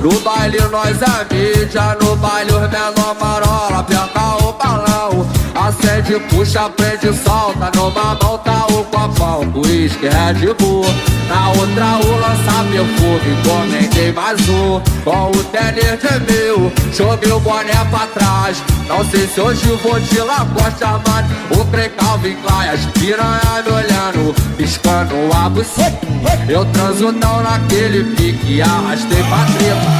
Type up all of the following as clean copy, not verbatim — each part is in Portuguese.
No baile nós é mídia, no baile os menor marola. Aperta o balão, acende, puxa, prende, solta. Numa mão tá o copão, uísque, Red Bull. Na outra o lança perfume, encomendei mais um. Com o tênis de mil, joguei o boné pra trás. Não sei se hoje vou de Lacoste, mano. O trem Calvin Klein, as piranha me olhando, piscando a buceta. Eu transo não naquele pique, arrastei pra treta.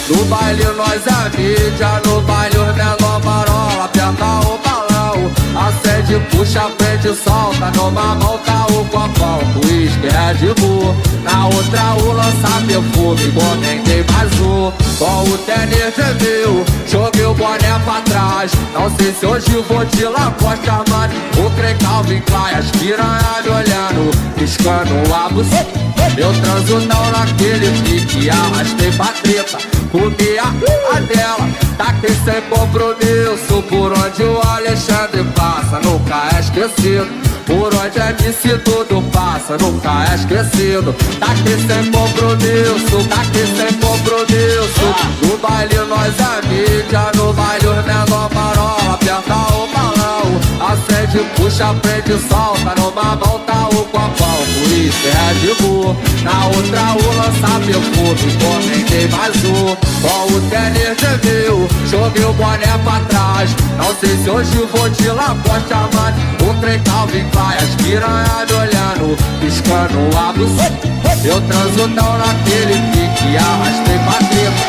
No baile nós é mídia, no baile os menor marola. Aperta o balão, acende, puxa, prende, solta. Numa mão tá o copão, uísque, Red Bull. Na outra o lança perfume, encomendei mais um. Com o tênis de mil, joguei o boné pra trás. Não sei se hoje vou de Lacoste, mano. O trem Calvin Klein, as piranha me olhando, piscando a buceta. Eu transo não naquele pique, arrastei pra treta. Comi a dela, taquei sem compromisso. Por onde o Alexandre passa, nunca é esquecido. Por onde é MC tudo passa, nunca é esquecido. Taquei sem compromisso, taquei sem compromisso. No baile nós é mídia, no baile os menor marola. Aperta o balão, acende, puxa, prende, solta. Numa mão tá o copão, uísque, Red Bull. Na outra o lança perfume, encomendei mais um. Com o tênis de mil, joguei o boné pra trás. Não sei se hoje vou de Lacoste, mano. O trem Calvin Klein, as piranha me olhando, piscando a buceta. Eu transo não naquele pique, arrastei pra treta.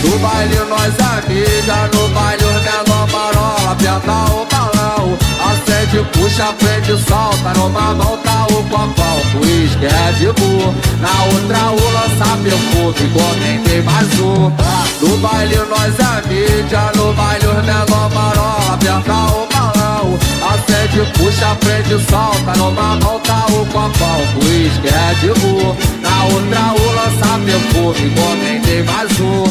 No baile nós é mídia, no baile os menor marola. Aperta o balão, acende, puxa, prende, solta. Numa mão tá o copão, uísque, Red Bull. Na outra o lança perfume, encomendei mais um. No baile nós é mídia, no baile os menor marola. Aperta o balão, acende, puxa, prende, solta. Numa mão tá o copão, uísque, Red Bull. Na outra o lança perfume, encomendei mais um.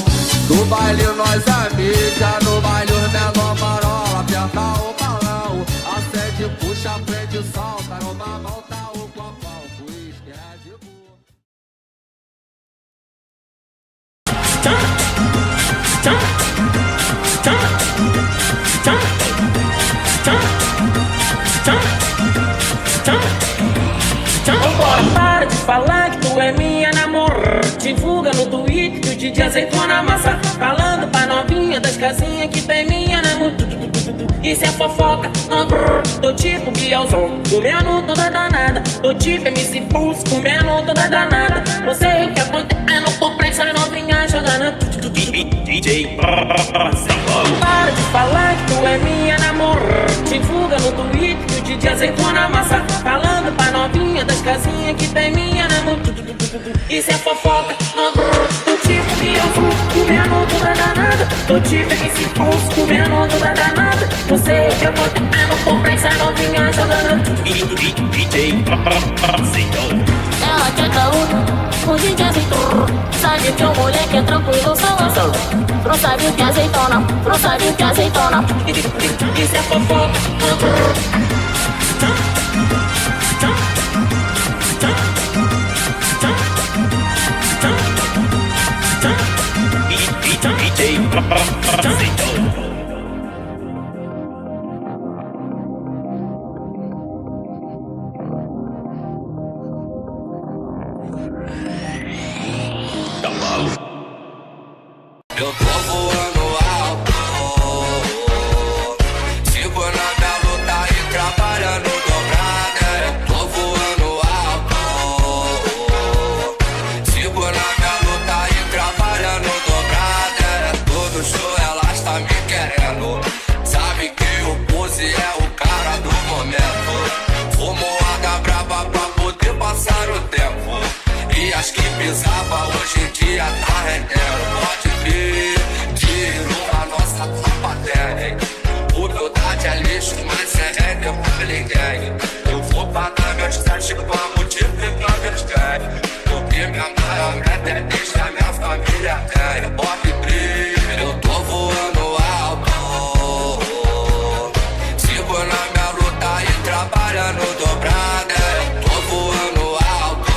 No baile nós é mídia, no baile os menor marola. Aperta o balão, acende, puxa, prende, solta. Numa mão tá o copão, uísque, Red Bull. Vambora, para de falar que tu é minha namorada. Divulga no Twitter que o DJ azeitou na massa. Falando pra novinha das casinhas que tem minha namorada. Isso é fofoca, não brrr. Tô tipo Bielzão, comendo toda danada. Tô tipo MC Pulse, comendo toda danada. Não sei o que acontece, tô presa novinha jogando DJ. Para de falar que tu é minha namorada. Divulga no Twitter que o DJ azeitou na massa. Falando pra novinha das casinhas que tem minha namorada. Isso é fofoca, não brrr. Tô tipo Bielzão, comendo toda danada. Tô tipo MC Pulse, comendo toda danada. Não sei o que acontece, tô presa novinha jogando DJ. Ela quer caô, o DJ azeitou. Sabe que o moleque é tranquilo, só lançou. Não sabe o que azeitona, não sabe o que azeitona. Isso é fofoca, não brrr. Eu tô voando alto, sigo na minha luta e trabalhando dobrada. Eu tô voando alto, sigo na minha luta e trabalhando dobrada. Todo show elas tá me querendo, sabe que o Pose é o cara do momento. Fumo água brava pra poder passar o tempo, e as que pisava hoje em dia tá rendendo. Pode crer, tiro a nossa tropa tem. Humildade é lixo, mas é render pra ninguém. Eu vou pagar meus testes pra multiplicar meus ganhos, porque minha maior meta é deixar minha família ganha. Pode crer, eu tô voando alto, sigo na minha luta e trabalhando dobrada. Eu tô voando alto,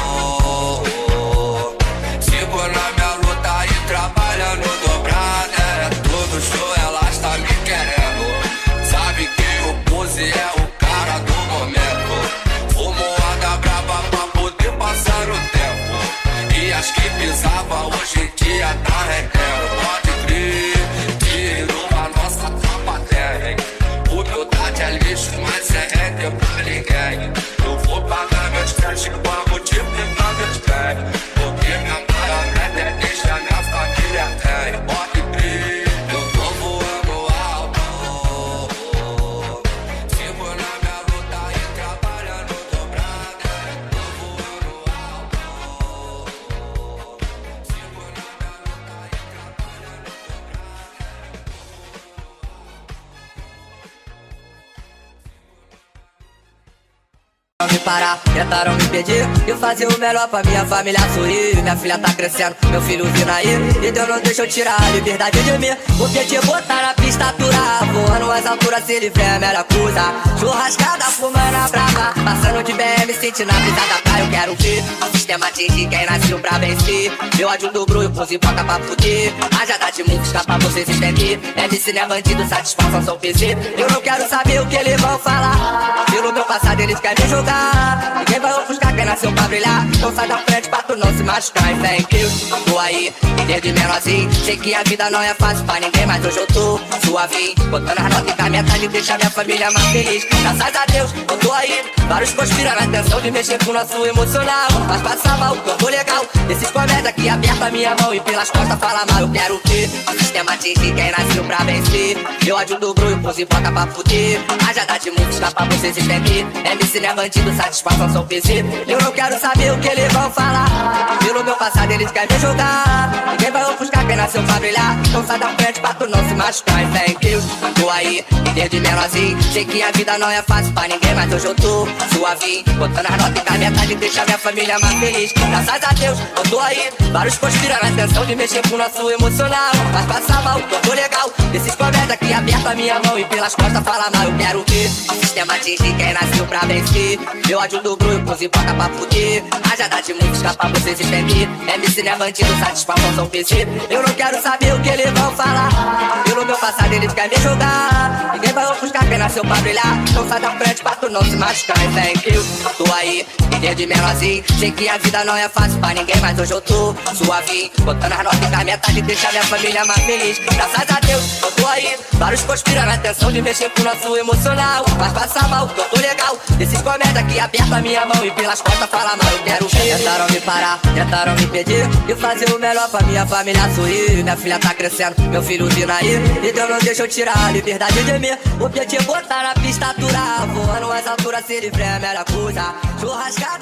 parar, tentaram me impedir. Eu fazia o melhor pra minha família sorrir. Minha filha tá crescendo, meu filho vindo aí, e Deus não deixa eu tirar a liberdade de mim. Porque te botar na pista aturar, voando as alturas se livre é melhor coisa. Churrascada, fumando a brava, passando de BM, sentindo a brisa da praia. Eu quero ver o sistema atingir quem nasceu pra vencer. Meu ódio dobrou e pus bota pra fuder. Haja dá de música pra vocês entender. MC não é bandido, satisfação são PC. Eu não quero saber o que eles vão falar. Pelo meu passado eles querem me jogar. Ninguém vai ofuscar quem nasceu pra brilhar. Então sai da frente pra tu não se machucar. E fé em Deus, tô aí, desde menorzinho. Sei que a vida não é fácil pra ninguém, mas hoje eu tô suave, botando as notas com a meta de deixar minha família mais feliz. Graças a Deus, eu tô aí. Vários conspiram na intenção de mexer com o nosso emocional. Mas passa mal, eu tô legal. Esses comédia que aperta minha mão e pelas costas fala mal. Eu quero ver o sistema atingir quem nasceu pra vencer. Meu ódio dobrou e o pus bota pra fuder. Haja dá de música pra vocês entender. MC não é bandido, satisfação são PC. Eu não quero saber o que eles vão falar. Pelo meu passado eles querem me jogar. Ninguém vai ofuscar quem nasceu pra brilhar. Então sai da frente pra tu não se machucar. E fé em Deus, tô aí, desde menorzinho. Sei que a vida não é fácil pra ninguém, mas hoje eu tô suave, botando as notas com a meta de deixar minha família mais feliz. Graças a Deus, eu tô aí. Vários conspiram na intenção de mexer com o nosso emocional. Mas passa mal, eu tô legal. Esses comédia que aperta minha mão e pelas costas fala mal. Eu quero ver o sistema atingir quem nasceu pra vencer. Meu ódio dobrou e pus bota pra fuder. Haja dá de música pra vocês entender. MC não é bandido, satisfação são PC. Eu não quero saber o que eles vão falar. Pelo meu passado eles querem me jogar. Ninguém vai ofuscar quem nasceu pra brilhar. Então sai da frente pra tu não se machucar. E fé em Deus, tô aí, desde menorzinho. Sei que a vida não é fácil pra ninguém, mas hoje eu tô suave, botando as notas com a meta de deixar minha família mais feliz. Graças a Deus, eu tô aí. Vários conspiram na intenção de mexer com o nosso emocional. Mas passa mal, eu tô legal. Esses comédia que aperta minha mão e pelas costas fala mal. Eu quero ver. Tentaram me parar, tentaram me impedir. Eu fazer o melhor pra minha família sorrir. Minha filha tá crescendo, meu filho vindo aí, e Deus não deixa eu tirar a liberdade de mim. O objetivo é botar na pista aturar, voando as alturas se livre é a melhor coisa. Churrascada.